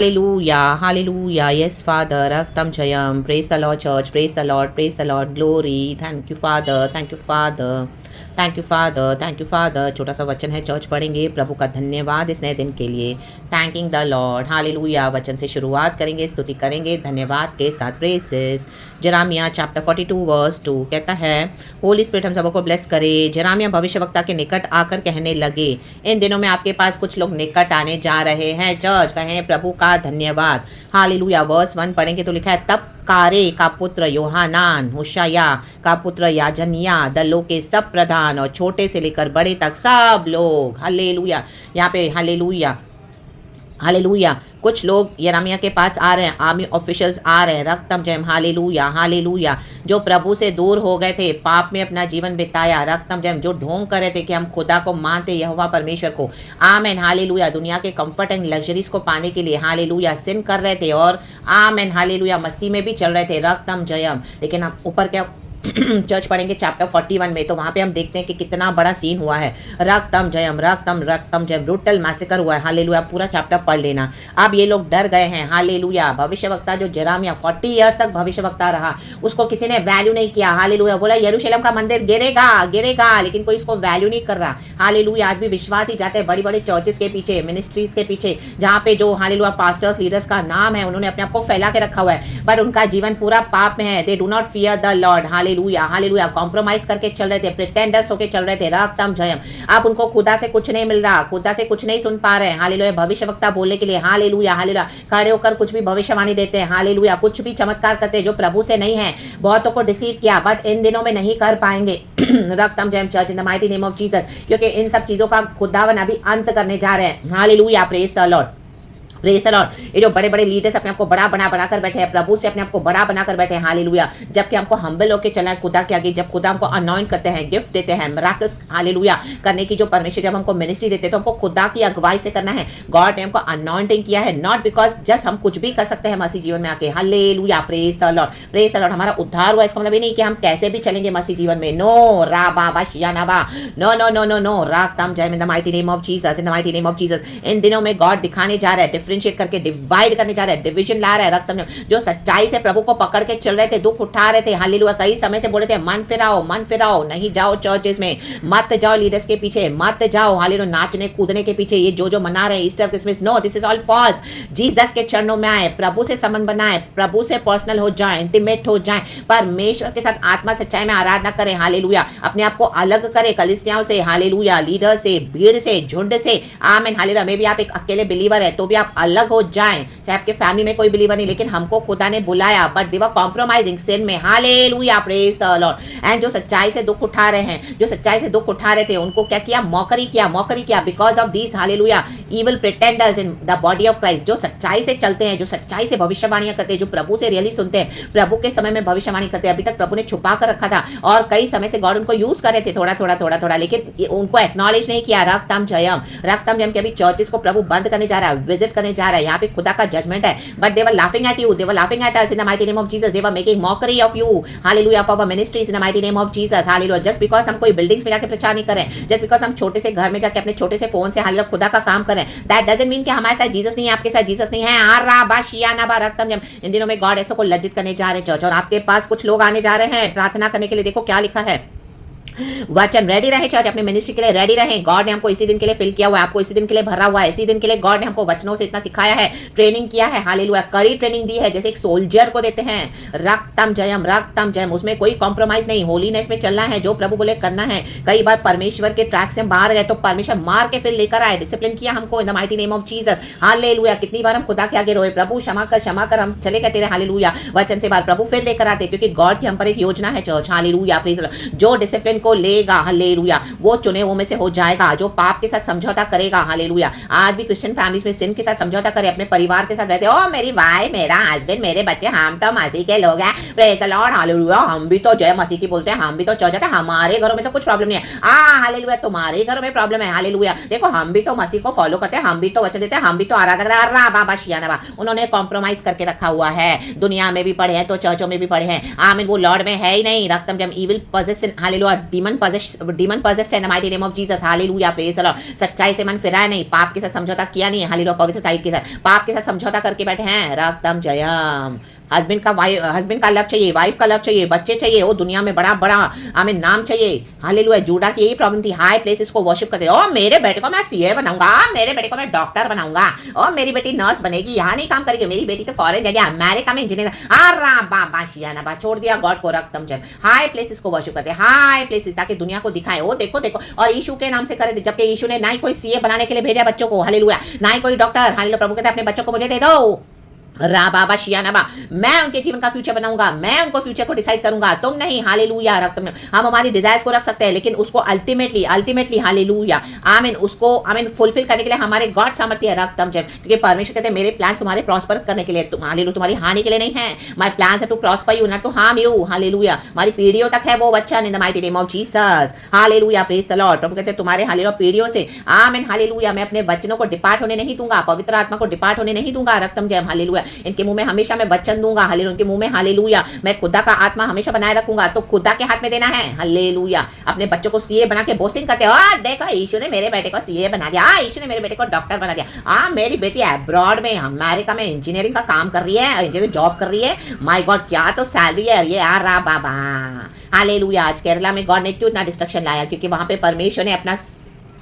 Hallelujah, hallelujah. Yes, Father. Raktam Jayam. Praise the Lord, church. Praise the Lord, praise the Lord. Glory. Thank you, Father. Thank you, Father. Thank you father, thank you father. छोटा सा वचन है, church पढ़ेंगे। प्रभु का धन्यवाद इस नए दिन के लिए। Thanking the Lord. हालेलुया। वचन से शुरुआत करेंगे, स्तुति करेंगे धन्यवाद के साथ। प्रेसेस जेरेमिया चैप्टर 42 वर्स 2 कहता है, होली स्पिरिट हम सबको ब्लेस करे। जेरेमिया भविष्यवक्ता के निकट आकर कहने लगे, इन दिनों में आपके पास कुछ लोग निकट आने जा रहे हैं। चर्च कहें प्रभु का धन्यवाद। हालेलुया। वर्स 1 पढ़ेंगे तो लिखा है, तब कारे का पुत्र योहानान, होशाया का पुत्र याजनिया, दलों के सब प्रधान और छोटे से लेकर बड़े तक सब लोग, हालेलुया। यहाँ पे हालेलुया हालेलुया, कुछ लोग यिर्मयाह के पास आ रहे हैं, आर्मी ऑफिशियल्स आ रहे हैं। रक्तम जयम। Hallelujah hallelujah. जो प्रभु से दूर हो गए थे, पाप में अपना जीवन बिताया, रक्तम जयम, जो ढोंग कर रहे थे कि हम खुदा को मानते, यहोवा परमेश्वर को, आमेन हालेलुया, दुनिया के कंफर्ट एंड लग्जरीज को पाने के लिए हालेलुया सिन कर रहे थे और आमेन हालेलुया मसीह में भी चल रहे थे। रक्तम जयम। लेकिन हम ऊपर क्या चर्च पढ़ेंगे चैप्टर 41 में, तो वहां पे हम देखते हैं कि कितना बड़ा सीन हुआ है। रक्तम जयम, रक्तम रक्तम जयम, ब्रूटल मैसेकर हुआ है। हालेलुया। पूरा चैप्टर पढ़ लेना। अब ये लोग डर गए हैं। हालेलुया। भविष्यवक्ता जो जेरेमिया 40 इयर्स तक भविष्यवक्ता रहा, उसको किसी ने वैल्यू नहीं किया। हालेलुया। बोला यरूशलेम का मंदिर गिरेगा गिरेगा, लेकिन कोई इसको वैल्यू नहीं कर रहा। हालेलुया। आज भी विश्वास ही जाते हैं बड़ी बड़ी चर्चेस के पीछे, मिनिस्ट्रीज के पीछे, जहाँ पे जो हालेलुया पास्टर्स लीडर्स का नाम है, उन्होंने अपने आप को फैला के रखा हुआ है, बट उनका जीवन पूरा पाप में है। They do not fear the Lord. Hallelujah hallelujah. Compromise करके चल रहे थे, प्रिटेंडर्स होके चल रहे थे। रक्तम जयम। अब उनको खुदा से कुछ नहीं मिल रहा, खुदा से कुछ नहीं सुन पा रहे हैं। हालेलुया। भविष्यवक्ता बोलने के लिए हालेलुया हालेलुया खड़े होकर कुछ भी भविष्यवाणी देते हैं। हालेलुया। कुछ भी चमत्कार करते हैं जो प्रभु से नहीं है। बहुतों को डिसीव किया, बट इन दिनों में नहीं कर पाएंगे। रक्तम जयम church in the mighty name of Jesus, क्योंकि इन सब चीजों का खुदावन अभी अंत करने जा रहे हैं। Hallelujah. Praise the Lord, praise the Lord. ये जो बड़े बड़े लीडर्स अपने आपको बड़ा बनाकर बैठे हैं, प्रभु से अपने आपको बड़ा बनाकर बैठे हैं। हालेलुया। जबकि हमको हम्बल होकर चलना है खुदा के आगे। जब खुदा हमको अनॉइंट करते हैं, गिफ्ट देते हैं, मिरेकल्स हालेलुया करने की जो परमेश्वर जब हमको मिनिस्ट्री देते हैं, तो हमको खुदा की अगुवाई से करना है। गॉड ने हमको अनॉइंटिंग किया है, नॉट बिकॉज जस्ट हम कुछ भी कर सकते हैं मसीह जीवन में आके। Hallelujah. Praise the Lord, praise the Lord. हमारा उद्धार हुआ, इसका मतलब ये नहीं कि हम कैसे भी चलेंगे मसीह जीवन में। नो राबा बाशियानाबा, no no no no no. राक्तम जय in the mighty name of Jesus, in the mighty name of Jesus. इन दिनों में गॉड दिखाने जा रहा है, डिफरेंशिएट करके डिवाइड करने जा रहा है, डिवीजन ला रहा है। रक्तम जो सच्चाई से प्रभु को पकड़ के चल रहे थे, दुख उठा रहे थे, हालेलुया, कई समय से बोल रहे थे मन फिराओ, नहीं जाओ चर्चेस में, मत जाओ लीडर्स के पीछे, मत जाओ हालेलुया नाचने कूदने के पीछे, ये जो मना रहे हैं Easter Christmas, no this is all false. Jesus के चरणों में आए, प्रभु से संबंध बनाए, प्रभु से पर्सनल हो जाए, इंटीमेट हो जाए, परमेश्वर के साथ आत्मा सच्चाई में आराधना करें। हालेलुया। अपने आप को अलग करें कलीसियाओं से, हालेलुया, लीडर से, भीड़ से, झुंड से, आमीन हालेलुया। मे भी आप एक अकेले बिलीवर है तो भी आप अलग हो जाएं, चाहे आपके फैमिली में कोई बिलीवर नहीं, लेकिन हमको खुदा ने बुलाया, बट दे वर कॉम्प्रोमाइजिंग सिन में। Hallelujah. Praise the Lord. And जो सच्चाई से दुख उठा रहे हैं, जो सच्चाई से दुख उठा रहे थे, उनको क्या किया? मौकरी किया because of this hallelujah evil pretenders in the body of Christ. जो सच्चाई से चलते हैं, जो सच्चाई से भविष्यवाणियां करते हैं, जो प्रभु से रियली सुनते हैं, प्रभु के समय में भविष्यवाणी करते हैं। अभी तक प्रभु ने छुपा कर रखा था और कई समय से गॉड उनको यूज कर रहे थे, थोड़ा, लेकिन उनको एक्नॉलेज नहीं किया। रक्तम जयम के अभी चर्चेस को प्रभु बंद करने जा रहा है, विजिट करने जा रहा है। यहाँ पे खुदा का जजमेंट है, but they were laughing at you, they were laughing at us in the mighty name of Jesus, they were making mockery of you, hallelujah, for our ministries in the mighty name of Jesus, hallelujah। just because हम कोई buildings में जाके प्रचार नहीं करें, just because हम छोटे से घर में जाके अपने छोटे से फोन से हालेलुया खुदा का काम करें, that doesn't mean कि हमारे साथ जीसस नहीं है, आपके साथ जीसस नहीं है। इन दिनों में गॉड ऐसों को लज्जित करने जा रहे हैं चर्च, और आपके पास कुछ लोग आने जा रहे हैं प्रार्थना करने के लिए। देखो क्या लिखा है, वचन रेडी रहे चर्च, अपने मिनिस्ट्री के लिए रेडी रहे। गॉड ने हमको इसी दिन के लिए फिल किया हुआ है, आपको इसी दिन के लिए भरा हुआ है, इसी दिन के लिए गॉड ने हमको वचनों से इतना सिखाया है, ट्रेनिंग किया है, हालेलुया, कड़ी ट्रेनिंग दी है, जैसे एक सोल्जर को देते हैं। रक्तम जयम, उसमें कोई कॉम्प्रोमाइज नहीं, होलीनेस में चलना है, जो प्रभु बोले करना है। कई बार परमेश्वर के ट्रैक से बाहर गए तो परमेश्वर मार के फिर लेकर आए, डिसिप्लिन किया हमको इन the mighty name of Jesus. Hallelujah. कितनी बार हम खुदा के आगे रोए, प्रभु क्षमा कर, हम चले कहते रहे, हालेलुया, वचन से बाहर प्रभु फिर लेकर आते, क्योंकि गॉड की हम पर एक योजना है church. Hallelujah. Praise the Lord. जो डिसिप्लिन को लेगा, हालेलुया, वो चुने हुए में से हो जाएगा। जो पाप के साथ समझौता करेगा, हालेलुया। आज भी क्रिश्चियन फैमिलीज में सिन के साथ समझौता करे, अपने परिवार के साथ रहते, ओ मेरी वाइफ, मेरा हस्बैंड, मेरे बच्चे, हम तो मसीह के लोग हैं, प्रेज द लॉर्ड, हालेलुया, हम भी तो जय मसीह की बोलते हैं, हम भी तो चर्च जाते हैं, हमारे घरों में तो कुछ प्रॉब्लम नहीं है। हालेलुया, तुम्हारे घरों में प्रॉब्लम है। हालेलुया। देखो हम भी तो मसीह को फॉलो करते हैं, हम भी तो वचन देते हैं, हम भी तो आराधना करते हैं। बाबा शियानबा, उन्होंने कॉम्प्रोमाइज करके रखा हुआ है। दुनिया में भी पढ़े हैं तो चर्चों में भी पढ़े हैं, आमीन, वो लॉर्ड में है ही नहीं। रक्तम जम evil possession, hallelujah, demon possessed है in the mighty name of Jesus, hallelujah, praise the Lord. सच्चाई से मन फिराया नहीं, पाप के साथ समझौता किया नहीं है, हालेलुया, पवित्रता के साथ पाप के साथ समझौता करके बैठे हैं, रक्तम जयम। हस्बैंड का लव चाहिए, वाइफ का लव चाहिए, बच्चे चाहिए, वो दुनिया में बड़ा बड़ा आमीन नाम चाहिए, हालेलुया। जूडा की यही प्रॉब्लम थी, हाई प्लेसेस को वर्शिप करते, ओ मेरे बेटे को मैं सीए बनाऊंगा, मेरे बेटे को मैं डॉक्टर बनाऊंगा, और मेरी बेटी नर्स बनेगी, यहाँ नहीं काम करेगी, मेरी बेटी तो फॉरेन जाएगी, अमेरिका में इंजीनियर। बाबा शियाना बा छोड़ दिया गॉड को, रक्तम जय। हाई प्लेसेस को वर्शिप करते, हाई प्लेसेस, ताकि दुनिया को दिखाए, ओ देखो देखो, और यीशु के नाम से करे, जबकि यीशु ने ना ही कोई सीए बनाने के लिए भेजा बच्चों को, हालेलुया, ना ही कोई डॉक्टर, हालेलुया। प्रभु कहते अपने बच्चों को मुझे दे दो, रा बाबा शियानाबा, मैं उनके जीवन का फ्यूचर बनाऊंगा, मैं उनको फ्यूचर को डिसाइड करूंगा, तुम नहीं, हालेलुया, रक्त में। हम हमारी डिजायर्स को रख सकते हैं, लेकिन उसको अल्टीमेटली हालेलुया आमीन, उसको आमीन फुलफिल करने के लिए हमारे गॉड सामर्थ्य है, रक्तम जय। क्योंकि परमेश्वर कहते हैं मेरे प्लान्स तुम्हारे प्रॉस्पर करने के लिए, हालेलुया, तुम्हारी हानि के लिए नहीं है, my plans are to prosper you not to harm you, hallelujah. हमारी पीढ़ियों तक है वो वचन in the mighty name of Jesus, hallelujah, praise the Lord. प्रभु कहते हैं तुम्हारे हालेलुया पीढ़ियों से आमीन, हालेलुया, मैं अपने वचनों को डिपार्ट होने नहीं दूंगा, पवित्र आत्मा को डिपार्ट होने नहीं दूंगा, रक्तम जय, हालेलुया। इनके मुंह में हमेशा मैं वचन दूंगा, हालेलुया, उनके मुंह में हालेलुया, मैं खुदा का आत्मा हमेशा बनाए रखूंगा, तो खुदा के हाथ में देना है, हालेलुया। अपने बच्चों को सीए बना के बोस्टिंग करते हो, देखो यीशु ने मेरे बेटे को सीए बना दिया, यीशु ने मेरे बेटे को डॉक्टर बना दिया, मेरी बेटी अब्रॉड में अमेरिका में इंजीनियरिंग का काम कर रही है, इंजीनियरिंग जॉब कर रही है, माय गॉड क्या तो सैलरी है ये, आ रहा बाबा, हालेलुया। आज केरला में गॉड ने क्यों इतना डिस्ट्रक्शन लाया, क्योंकि वहां पे परमेश्वर ने अपना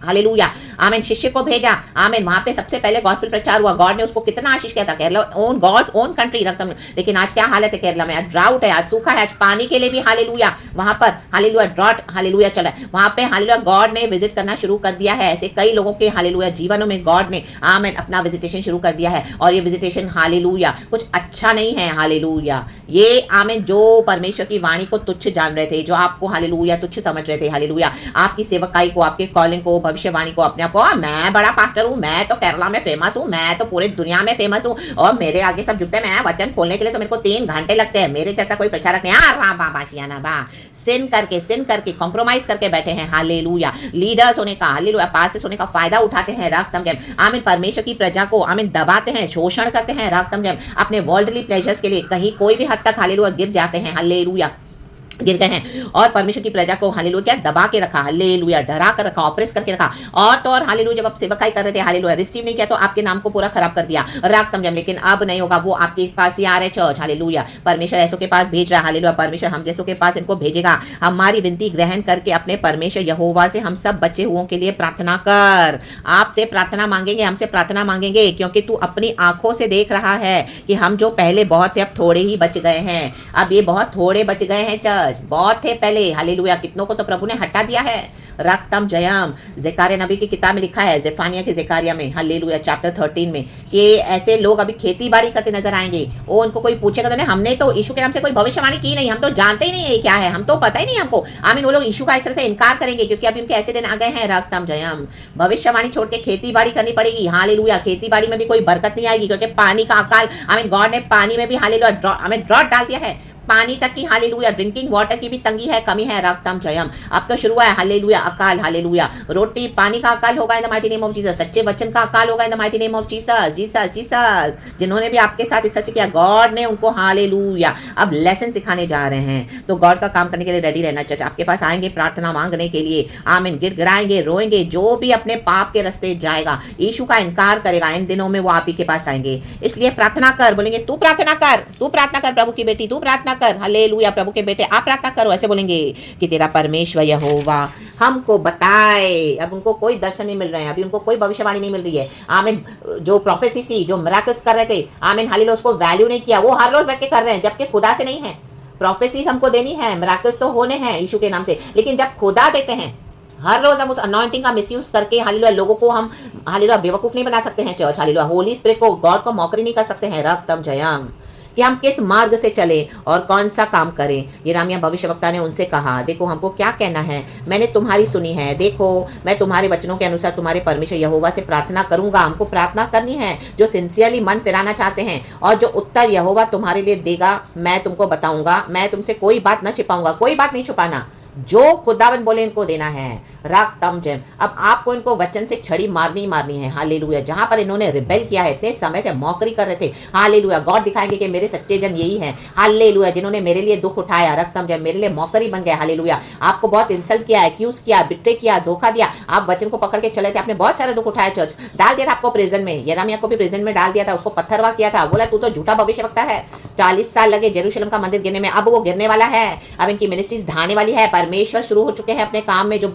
हालेलुया आमीन शिष्य को भेजा, आमीन, वहां पे सबसे पहले गॉस्पेल प्रचार हुआ, गॉड ने उसको कितना आशीष किया था, Kerala own God's own country रक्तम। लेकिन आज क्या हालत है केरला में, आज ड्राउट है, आज सूखा है, आज पानी के लिए भी हालेलुया वहां पर हालेलुया ड्रॉट हालेलुया चला है, वहां पे हालेलुया गॉड ने विजिट करना शुरू कर दिया है। ऐसे कई लोगों के हालेलुया जीवनों में गॉड ने आमीन अपना विजिटेशन शुरू कर दिया है, और ये विजिटेशन हालेलुया कुछ अच्छा नहीं है, हालेलुया। ये आमीन जो परमेश्वर की वाणी को तुच्छ जान रहे थे, जो आपको हालेलुया तुच्छ समझ रहे थे, हालेलुया, आपकी सेवकाई को, आपके कॉलिंग को, भविष्यवाणी को, अपने आप को, मैं बड़ा पास्टर हूँ, मैं तो केरला में फेमस हूँ, मैं तो पूरी दुनिया में फेमस हूँ, और मेरे आगे सब झुकते, मैं वचन खोलने के लिए तो मेरे को 3 घंटे लगते हैं, मेरे जैसा कोई प्रचारक नहीं, बाबा शियाना बा सिन करके कॉम्प्रोमाइज करके बैठे हैं, हालेलुया। लीडर्स होने का, हालेलुया, पास्टर्स होने का फायदा उठाते हैं, रक्तम जय, आमीन, परमेश्वर की प्रजा को आमीन दबाते हैं, शोषण करते हैं, रक्तम जय, अपने वर्ल्डली प्लेजर्स के लिए कहीं कोई भी हद तक हालेलुया गिर जाते हैं, हालेलुया, गिर गए हैं, और परमेश्वर की प्रजा को हालेलुया क्या दबा के रखा, हालेलुया, डरा कर रखा, ऑप्रेस करके रखा, और तो और हालेलुया जब आप सेवकाई कर रहे थे, हालेलुया, रिसीव नहीं किया तो आपके नाम को पूरा खराब कर दिया, राग कम जम। लेकिन अब नहीं होगा, वो आपके पास ही आ रहे चर्च, हालेलुया, परमेश्वर ऐसों के पास भेज रहा है, हालेलुया, परमेश्वर हम जैसों के पास इनको भेजेगा। हमारी विनती ग्रहण करके अपने परमेश्वर यहोवा से हम सब बचे हुओं के लिए प्रार्थना कर, आपसे प्रार्थना मांगेंगे, हमसे प्रार्थना मांगेंगे, क्योंकि तू अपनी आंखों से देख रहा है कि हम जो पहले बहुत थे अब थोड़े ही बच गए हैं, अब ये बहुत थोड़े बच गए हैं चर्च, बहुत थे पहले, हालेलुया, कितनों को तो प्रभु ने हटा दिया है, रक्तम जयम। ज़ेकारिया नबी की किताब में लिखा है, ज़ेफानिया के ज़ेकारिया में, हालेलुया, चैप्टर 13 में, कि ऐसे लोग अभी खेती बाड़ी करते नजर आएंगे, वो उनको कोई पूछेगा तो नहीं, हमने तो यीशु के नाम से कोई भविष्यवाणी की नहीं, हम तो जानते ही नहीं है क्या है, हम तो पता ही नहीं हमको, आमीन। वो लोग यीशु का इस तरह से इनकार करेंगे, क्योंकि अभी उनके ऐसे दिन आ गए हैं, रक्तम जयम। भविष्यवाणी छोड़ के खेती बाड़ी करनी पड़ेगी, हालेलुया, खेती बाड़ी में भी कोई बरकत नहीं आएगी, क्योंकि पानी का अकाल, आमीन, गॉड ने पानी में भी हालेलुया आमीन ड्रॉट डाल दिया है, पानी तक की, हालेलुया, ड्रिंकिंग वाटर की भी तंगी है, कमी है, रक्तम जयम। अब तो शुरू हुआ है, हालेलुया, अकाल, हालेलुया, रोटी पानी का अकाल होगा इन the mighty name of Jesus, सच्चे वचन का अकाल होगा इन the mighty name of Jesus, Jesus, Jesus. जिन्होंने भी आपके साथ इस तरह से किया, गॉड ने उनको हालेलुया अब लेसन सिखाने जा रहे हैं, तो गॉड का काम करने के लिए रेडी रहना चाहिए। आपके पास आएंगे प्रार्थना मांगने के लिए, आमीन, गिड़गिड़ाएंगे, रोएंगे, जो भी अपने पाप के रास्ते जाएगा, यीशु का इनकार करेगा, इन दिनों में वो आप ही के पास आएंगे। इसलिए प्रार्थना कर, बोलेंगे तू प्रार्थना कर, प्रभु की बेटी तू प्रार्थना कर, हालेलुया, प्रभु के बेटे आप प्रार्थना करो, ऐसे बोलेंगे कि तेरा परमेश्वर यहोवा हमको बताए। अब उनको कोई दर्शन नहीं मिल रहे हैं, अभी उनको कोई भविष्यवाणी नहीं मिल रही है, आमीन। जो प्रोफेसी थी, जो मिराकल्स कर रहे थे, आमीन, हालेलुया, उसको वैल्यू नहीं किया, वो हर रोज बैठ के कर रहे हैं, जबकि खुदा से नहीं है। प्रोफेसीज हमको देनी है, मिराकल्स तो होने हैं यीशु के नाम से, लेकिन जब खुदा देते हैं, हर रोज हम उस अनॉइंटिंग का मिसयूज करके, हालेलुया, लोगों को हम हालेलुया बेवकूफ नहीं बना सकते हैं चर्च, हालेलुया, होली स्पिरिट को, गॉड को मौकरी नहीं कर सकते हैं, रक्तम जयम, कि हम किस मार्ग से चले और कौन सा काम करें। यिर्मयाह भविष्यवक्ता ने उनसे कहा, देखो हमको क्या कहना है, मैंने तुम्हारी सुनी है, देखो मैं तुम्हारे वचनों के अनुसार तुम्हारे परमेश्वर यहोवा से प्रार्थना करूंगा। हमको प्रार्थना करनी है, जो सिंसियरली मन फिराना चाहते हैं, और जो उत्तर यहोवा तुम्हारे लिए देगा मैं तुमको बताऊंगा, मैं तुमसे कोई बात न छिपाऊंगा, कोई बात नहीं छुपाना, जो खुदावन बोले इनको देना है। राक्तम जय। अब आपको इनको वचन से छड़ी मारनी ही मारनी है। हालेलुया। जहां पर इन्होंने रिबेल किया है, इतने समय से मौकरी कर रहे थे, हालेलुया, गॉड दिखाएंगे कि मेरे सच्चे जन यही हैं। हालेलुया। जिन्होंने मेरे लिए दुख उठाया, रक्तम जय, मेरे लिए मौकरी बन गए। हालेलुया। आपको बहुत इंसल्ट किया, एक्यूज किया, बिट्रे किया, धोखा दिया, आप वचन को पकड़ के चले थे, आपने बहुत सारा दुख उठाया। चर्च डाल दिया था आपको प्रिजन में, यिर्मयाह को भी प्रिजन में डाल दिया था, उसको पत्थरवाह किया था, बोला तू तो झूठा भविष्यवक्ता है। 40 साल लगे यरूशलेम का मंदिर गिरने में, अब वो गिरने वाला है। अब इनकी मिनिस्ट्रीज ढाने वाली है। परमेश्वर शुरू हो चुके हैं अपने काम में, जो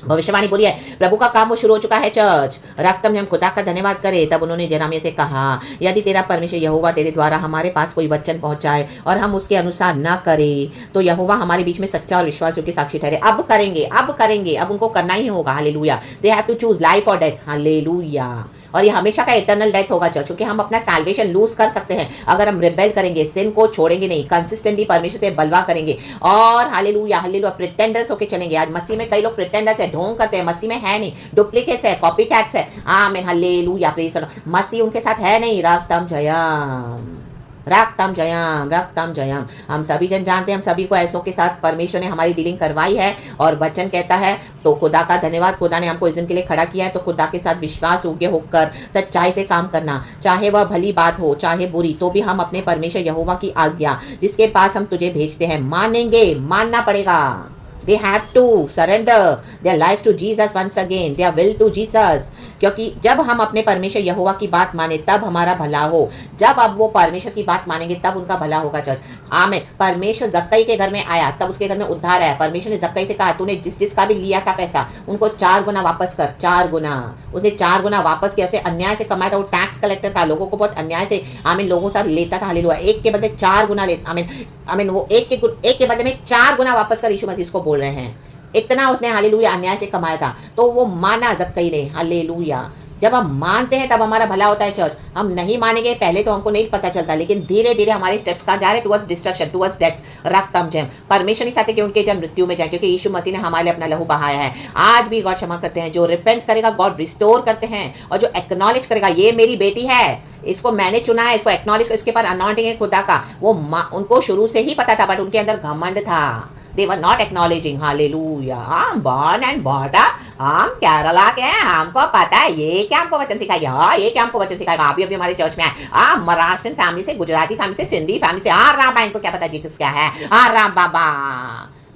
भविष्यवाणी बोली है, प्रभु का काम वो शुरू हो चुका है। चर्च रक्तम में हम खुदा का धन्यवाद करें। तब उन्होंने यिर्मयाह से कहा, यदि तेरा परमेश्वर यहोवा तेरे द्वारा हमारे पास कोई वचन पहुंचाए और हम उसके अनुसार न करें, तो यहोवा हमारे बीच में सच्चा और विश्वास योग्य साक्षी ठहरे। अब करेंगे, अब करेंगे, अब उनको करना ही होगा। Hallelujah. They have to choose life और डेथ। हालेलुया। और ये हमेशा का इटर्नल डेथ होगा चर्च, क्योंकि हम अपना सैल्वेशन लूज कर सकते हैं अगर हम रिबेल करेंगे, सिन को छोड़ेंगे नहीं, कंसिस्टेंटली परमेश्वर से बलवा करेंगे और हालेलुया हालेलुया प्रिटेंडर्स होके चलेंगे। आज मसीह में कई लोग प्रिटेंडर्स है, ढोंग करते हैं, मसीह में है नहीं, डुप्लीकेट्स है, कॉपी कैट्स है। आमीन हालेलुया प्रेज़ द लॉर्ड। मसीह उनके साथ है नहीं। रक्तम जयम, रक्तम जयम, रक्तम जयम। हम सभी जन जानते हैं, हम सभी को ऐसों के साथ परमेश्वर ने हमारी डीलिंग करवाई है और वचन कहता है, तो खुदा का धन्यवाद, खुदा ने हमको इस दिन के लिए खड़ा किया है। तो खुदा के साथ विश्वास योग्य होकर सच्चाई से काम करना, चाहे वह भली बात हो चाहे बुरी, तो भी हम अपने परमेश्वर यहोवा की आज्ञा जिसके पास हम तुझे भेजते हैं मानेंगे, मानना पड़ेगा। They have to surrender their lives to Jesus once again, their will to Jesus। क्योंकि जब हम अपने परमेश्वर यहोवा की बात माने तब हमारा भला हो। जब अब वो परमेश्वर की बात मानेंगे तब उनका भला होगा। चर्च आमीन। परमेश्वर जक्कई के घर में आया, तब उसके घर में उद्धार आया। परमेश्वर ने जक्कई से कहा, तूने जिसका भी लिया था पैसा, उनको 4 गुना वापस कर। 4 गुना उसने 4 गुना वापस किया। उसे अन्याय से कमाया था, वो टैक्स कलेक्टर था, लोगों को बहुत अन्याय से आमीन लोगों से लेता था। हालेलुया। एक के बदले 4 गुना लेता। आमीन आमीन। वो एक के बदले में 4 गुना वापस कर, यीशु मसीह को बोल रहे हैं। इतना उसने हालेलुया अन्याय से कमाया था, तो वो माना जक्कई ने। हालेलुया। जब हम मानते हैं तब हमारा भला होता है। चर्च हम नहीं मानेंगे, पहले तो हमको नहीं पता चलता, लेकिन धीरे धीरे हमारे स्टेप्स कहाँ जा रहे हैं, टुवर्ड्स डिस्ट्रक्शन, टुवर्ड्स डेथ। रक्तम जय। परमेश्वर नहीं चाहते कि उनके जन मृत्यु में जाए, क्योंकि यीशु मसीह ने हमारे लिए अपना लहू बहाया है। आज भी गॉड क्षमा करते हैं। जो रिपेंट करेगा गॉड रिस्टोर करते हैं, और जो एक्नॉलेज करेगा ये मेरी बेटी है, इसको मैंने चुना है, इसको एक्नॉलेज, इसके पास अनॉइंटिंग है खुदा का, वो उनको शुरू से ही पता था, बट उनके अंदर घमंड था। They were not acknowledging। Hallelujah। हम born and brought up, हम केरला के हैं, हमको पता है ये क्या हमको वचन सिखाएगा। हाँ, ये क्या हमको वचन सिखाएगा। आप भी अभी हमारे चर्च में आए, महाराष्ट्रन फैमिली से, गुजराती फैमिली से, सिंधी फैमिली से। हाँ राम, इनको क्या पता जीसस क्या है। हाँ राम बाबा।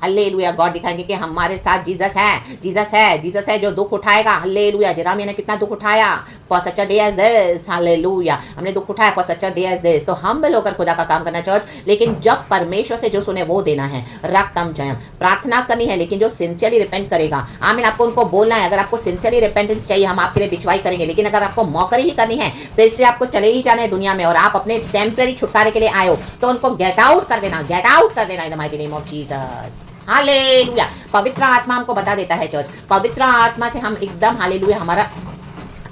हालेलुया। गॉड दिखाएंगे कि हमारे साथ जीसस है, जीसस है, जीसस है जो दुख उठाएगा। हालेलुया। यिर्मयाह ने कितना दुख उठाया, for such a day as this. Hallelujah. हमने दुख उठाया for such a day as this. तो हम भी होकर खुदा का काम करना चर्च, लेकिन जब परमेश्वर से जो सुने वो देना है। रक्तम जयम। प्रार्थना करनी है, लेकिन जो सिंसियरली रिपेंट करेगा, आमीन, आपको उनको बोलना है। अगर आपको सिंसियरली रिपेंटेंस चाहिए, हम आपके लिए बिछवाई करेंगे, लेकिन अगर आपको मौकरी ही करनी है, फिर से आपको चले ही जाना है दुनिया में, और आप अपने टेम्पररी छुटकारे के लिए आए हो, तो उनको गेट आउट कर देना, गेट आउट कर देना इन the mighty name of Jesus. Hallelujah. पवित्र आत्मा हमको बता देता है चर्च, पवित्र आत्मा से हम एकदम हालेलुया हमारा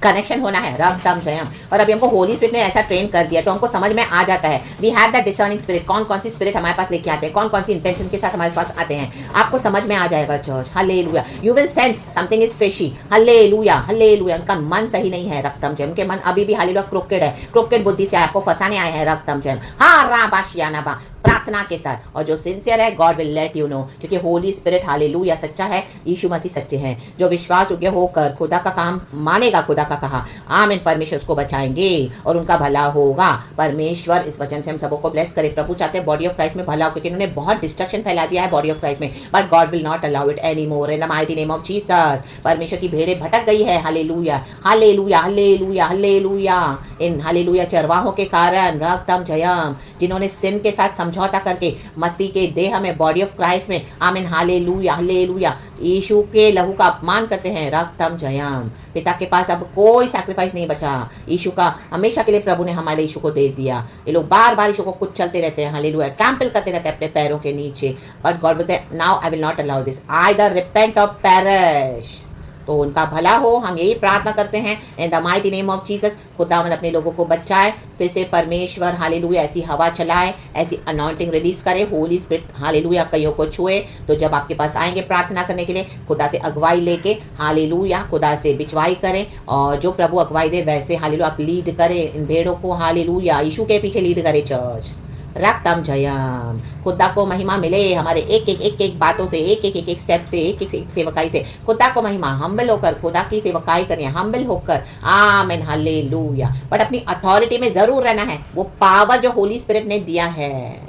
कनेक्शन होना है। रक्तम जयम। और अभी हमको होली स्पिरिट ने ऐसा ट्रेन कर दिया, तो हमको समझ में आ जाता है। We have that discerning spirit, कौन कौन सी स्पिरिट हमारे पास लेके आते हैं, कौन कौन सी इंटेंशन के साथ हमारे पास आते हैं, आपको समझ में आ जाएगा church. Hallelujah. You will sense something is fishy. Hallelujah hallelujah. उनका मन सही नहीं है। रक्तम जयम। उनके मन अभी भी हालेलुया क्रोकेड है, क्रोकेड बुद्धि से आपको फंसाने आए हैं। रक्तम जयम। हाँ राबाशियानाबा। प्रार्थना के साथ, और जो सिंसियर है God will let you know, क्योंकि होली स्पिरिट हालेलुया सच्चा है, यीशु मसीह सच्चे हैं। जो विश्वास योग्य होकर खुदा का काम मानेगा, खुदा का कहा, आमीन, परमेश्वर उसको बचाएंगे और उनका भला होगा। परमेश्वर इस वचन से हम सबों को ब्लेस करे। प्रभु चाहते हैं बॉडी ऑफ क्राइस्ट में भला हो, क्योंकि इन्होंने बहुत डिस्ट्रक्शन फैला दिया है बॉडी ऑफ क्राइस्ट में, but God will not allow it any more in the mighty name of Jesus. परमेश्वर की भेड़ें भटक गई है। Hallelujah hallelujah hallelujah hallelujah. इन हालेलुया चरवाहों के कारण रक्तम जयम, जिन्होंने सिन के साथ समझौता करके मसीह के देह में, बॉडी ऑफ क्राइस्ट में, आमीन, हालेलुया हालेलुया, यीशु के लहू का अपमान करते हैं। रक्तम जयम। पिता के पास अब कोई सैक्रिफाइस नहीं बचा। यीशु का हमेशा के लिए प्रभु ने हमारे यीशु को दे दिया। ये लोग बार बार यीशु को कुछ चलते रहते हैं, हालेलुया, ट्रैम्पल करते रहते हैं अपने पैरों के नीचे, बट गॉड बोलते हैं now I will not allow this, either repent और पेरिश। तो उनका भला हो, हम यही प्रार्थना करते हैं इन the mighty name of Jesus. खुदावन अपने लोगों को बचाए, फिर से परमेश्वर हालेलुया ऐसी हवा चलाए, ऐसी अनॉइंटिंग रिलीज करे, होली स्पिरिट हालेलुया कईयों को छुए। तो जब आपके पास आएंगे प्रार्थना करने के लिए, खुदा से अगुवाई लेके हालेलुया खुदा से बिचवाई करें, और जो प्रभु अगुवाई दे वैसे हालेलुया आप लीड करें इन भेड़ों को। हालेलुया यीशु के पीछे लीड करें चर्च। रक्तम जयम। खुदा को महिमा मिले हमारे एक एक बातों से, एक एक स्टेप से, एक सेवकाई से। खुदा को महिमा, हम्बल होकर खुदा की सेवकाई करें, हम्बल होकर। आमेन, हालेलुया। बट अपनी अथॉरिटी में जरूर रहना है, वो पावर जो होली स्पिरिट ने दिया है।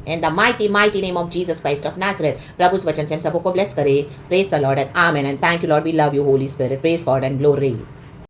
In the mighty name of Jesus Christ of Nazareth. प्रभु इस वचन से हम सबको ब्लेस करे। Praise the Lord and Amen. And thank you Lord. We love you Holy Spirit. Praise God and glory.